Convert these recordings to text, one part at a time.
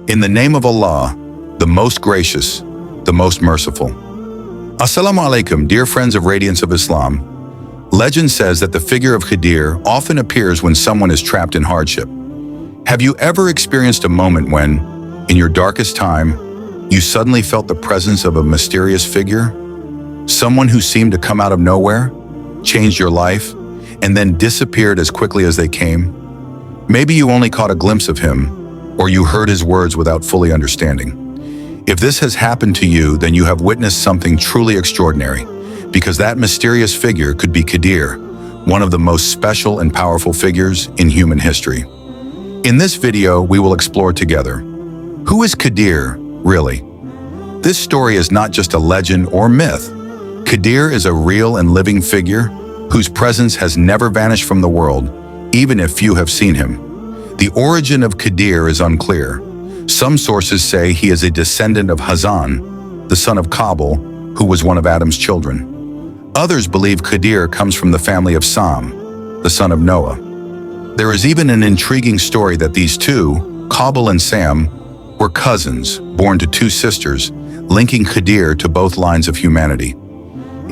In the name of Allah, the most gracious, the most merciful. Assalamu alaikum, dear friends of Radiance of Islam. Legend says that the figure of Khidir often appears when someone is trapped in hardship. Have you ever experienced a moment when, in your darkest time, you suddenly felt the presence of a mysterious figure? Someone who seemed to come out of nowhere, changed your life, and then disappeared as quickly as they came? Maybe you only caught a glimpse of him, or you heard his words without fully understanding. If this has happened to you, then you have witnessed something truly extraordinary, because that mysterious figure could be Khidir, one of the most special and powerful figures in human history. In this video, we will explore together. Who is Khidir, really? This story is not just a legend or myth. Khidir is a real and living figure whose presence has never vanished from the world, even if few have seen him. The origin of Khidir is unclear. Some sources say he is a descendant of Hazan, the son of Kabil, who was one of Adam's children. Others believe Khidir comes from the family of Sam, the son of Noah. There is even an intriguing story that these two, Kabil and Sam, were cousins, born to two sisters, linking Khidir to both lines of humanity.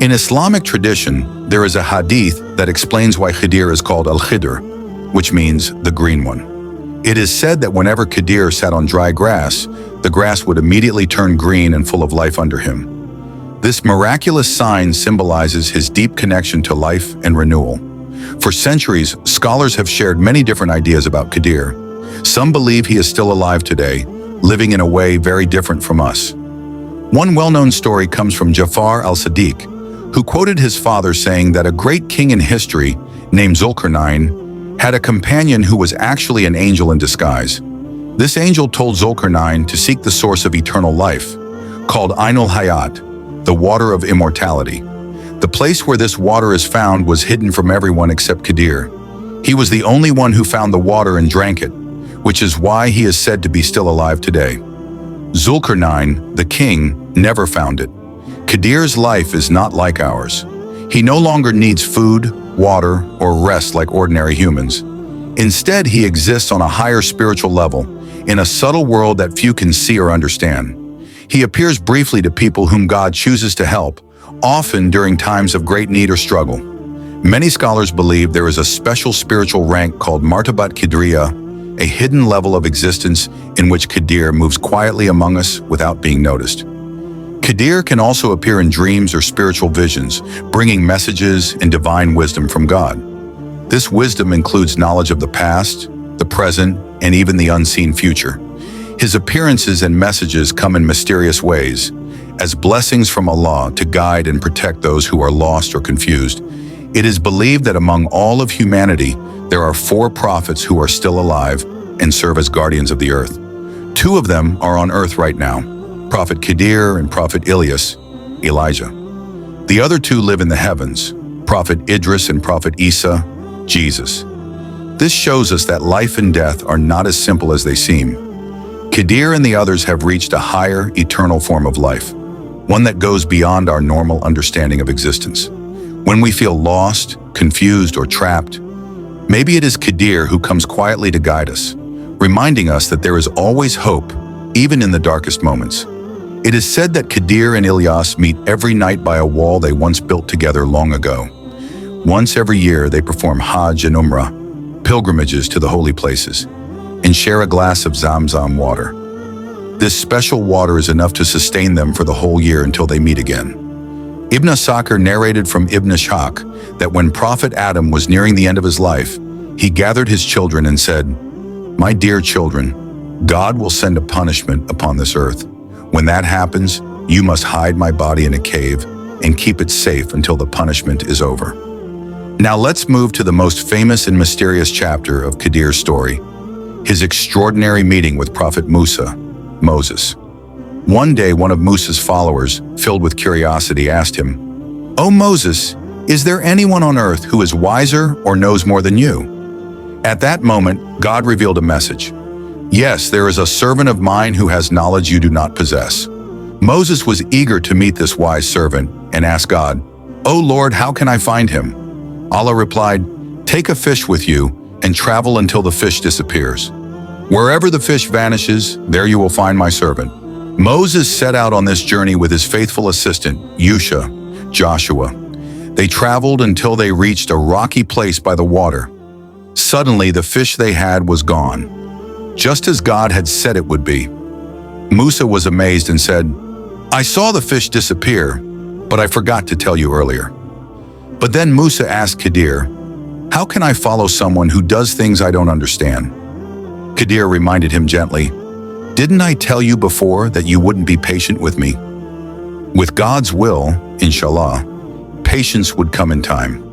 In Islamic tradition, there is a hadith that explains why Khidir is called al-khidr, which means the green one. It is said that whenever Khidir sat on dry grass, the grass would immediately turn green and full of life under him. This miraculous sign symbolizes his deep connection to life and renewal. For centuries, scholars have shared many different ideas about Khidir. Some believe he is still alive today, living in a way very different from us. One well-known story comes from Jafar al-Sadiq, who quoted his father saying that a great king in history, named Zulkarnain, had a companion who was actually an angel in disguise. This angel told Zulkarnain to seek the source of eternal life, called Ain al-Hayat, the water of immortality. The place where this water is found was hidden from everyone except Khidir. He was the only one who found the water and drank it, which is why he is said to be still alive today. Zulkarnain, the king, never found it. Khidir's life is not like ours. He no longer needs food, water, or rest like ordinary humans. Instead, he exists on a higher spiritual level, in a subtle world that few can see or understand. He appears briefly to people whom God chooses to help, often during times of great need or struggle. Many scholars believe there is a special spiritual rank called Martabat Khidriya, a hidden level of existence in which Khidir moves quietly among us without being noticed. Khidir can also appear in dreams or spiritual visions, bringing messages and divine wisdom from God. This wisdom includes knowledge of the past, the present, and even the unseen future. His appearances and messages come in mysterious ways, as blessings from Allah to guide and protect those who are lost or confused. It is believed that among all of humanity, there are 4 prophets who are still alive and serve as guardians of the earth. 2 of them are on earth right now, Prophet Khidir and Prophet Elijah. The other 2 live in the heavens, Prophet Idris and Prophet Isa, Jesus. This shows us that life and death are not as simple as they seem. Khidir and the others have reached a higher, eternal form of life, one that goes beyond our normal understanding of existence. When we feel lost, confused, or trapped, maybe it is Khidir who comes quietly to guide us, reminding us that there is always hope, even in the darkest moments. It is said that Khidir and Ilyas meet every night by a wall they once built together long ago. Once every year, they perform Hajj and Umrah, pilgrimages to the holy places, and share a glass of Zamzam water. This special water is enough to sustain them for the whole year until they meet again. Ibn Asakir narrated from Ibn Ishaq that when Prophet Adam was nearing the end of his life, he gathered his children and said, "My dear children, God will send a punishment upon this earth. When that happens, you must hide my body in a cave and keep it safe until the punishment is over." Now let's move to the most famous and mysterious chapter of Khidir's story, his extraordinary meeting with Prophet Musa, Moses. One day, one of Musa's followers, filled with curiosity, asked him, "O Moses, is there anyone on earth who is wiser or knows more than you?" At that moment, God revealed a message. "Yes, there is a servant of mine who has knowledge you do not possess." Moses was eager to meet this wise servant and asked God, "O Lord, how can I find him?" Allah replied, "Take a fish with you and travel until the fish disappears. Wherever the fish vanishes, there you will find my servant. Moses set out on this journey with his faithful assistant, Yusha, Joshua. They traveled until they reached a rocky place by the water. Suddenly, the fish they had was gone, just as God had said it would be. Musa was amazed and said, "I saw the fish disappear, but I forgot to tell you earlier." But then Musa asked Khidir, "How can I follow someone who does things I don't understand?" Khidir reminded him gently, "Didn't I tell you before that you wouldn't be patient with me?" With God's will, inshallah, patience would come in time.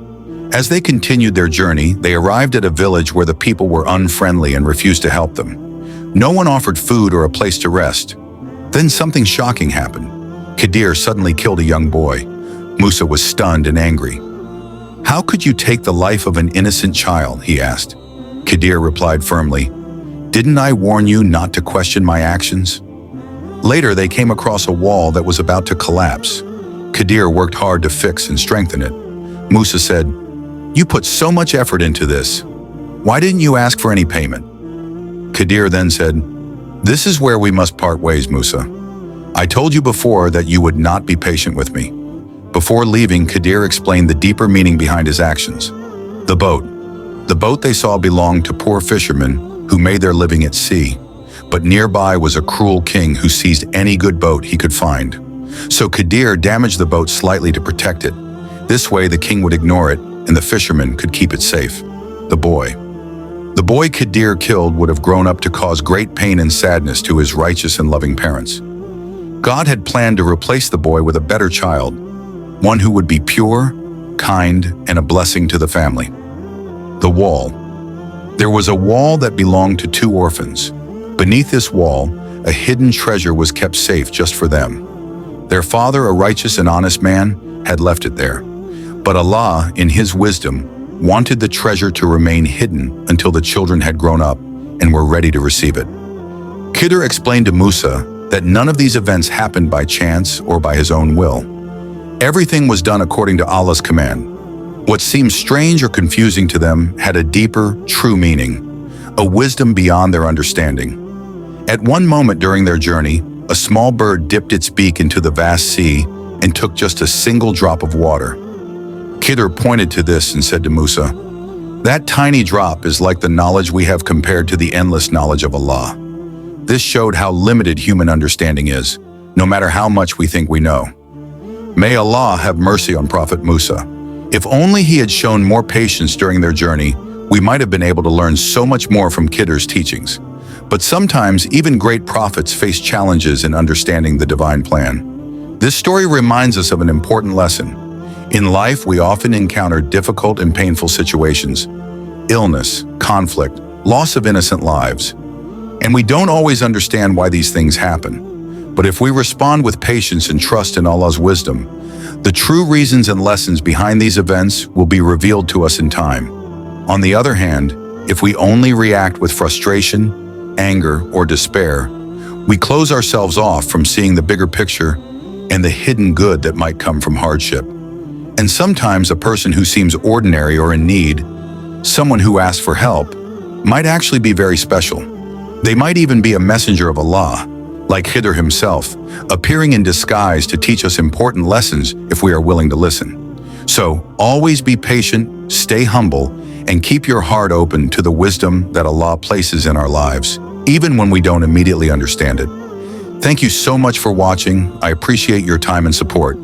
As they continued their journey, they arrived at a village where the people were unfriendly and refused to help them. No one offered food or a place to rest. Then something shocking happened. Khidir suddenly killed a young boy. Musa was stunned and angry. "How could you take the life of an innocent child?" he asked. Khidir replied firmly, "Didn't I warn you not to question my actions?" Later, they came across a wall that was about to collapse. Khidir worked hard to fix and strengthen it. Musa said, "You put so much effort into this. Why didn't you ask for any payment?" Khidir then said, "This is where we must part ways, Musa. I told you before that you would not be patient with me." Before leaving, Khidir explained the deeper meaning behind his actions. The boat. The boat they saw belonged to poor fishermen who made their living at sea. But nearby was a cruel king who seized any good boat he could find. So Khidir damaged the boat slightly to protect it. This way the king would ignore it and the fishermen could keep it safe. The boy. The boy Khidir killed would have grown up to cause great pain and sadness to his righteous and loving parents. God had planned to replace the boy with a better child, one who would be pure, kind, and a blessing to the family. The wall. There was a wall that belonged to two orphans. Beneath this wall, a hidden treasure was kept safe just for them. Their father, a righteous and honest man, had left it there. But Allah, in His wisdom, wanted the treasure to remain hidden until the children had grown up and were ready to receive it. Khidir explained to Musa that none of these events happened by chance or by his own will. Everything was done according to Allah's command. What seemed strange or confusing to them had a deeper, true meaning, a wisdom beyond their understanding. At one moment during their journey, a small bird dipped its beak into the vast sea and took just a single drop of water. Khidir pointed to this and said to Musa, "That tiny drop is like the knowledge we have compared to the endless knowledge of Allah." This showed how limited human understanding is, no matter how much we think we know. May Allah have mercy on Prophet Musa. If only he had shown more patience during their journey, we might have been able to learn so much more from Khidir's teachings. But sometimes even great prophets face challenges in understanding the divine plan. This story reminds us of an important lesson. In life, we often encounter difficult and painful situations, illness, conflict, loss of innocent lives. And we don't always understand why these things happen. But if we respond with patience and trust in Allah's wisdom, the true reasons and lessons behind these events will be revealed to us in time. On the other hand, if we only react with frustration, anger, or despair, we close ourselves off from seeing the bigger picture and the hidden good that might come from hardship. And sometimes a person who seems ordinary or in need, someone who asks for help, might actually be very special. They might even be a messenger of Allah, like Khidir himself, appearing in disguise to teach us important lessons if we are willing to listen. So, always be patient, stay humble, and keep your heart open to the wisdom that Allah places in our lives, even when we don't immediately understand it. Thank you so much for watching. I appreciate your time and support.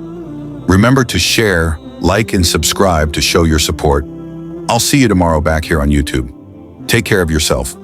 Remember to share, like, and subscribe to show your support. I'll see you tomorrow back here on YouTube. Take care of yourself.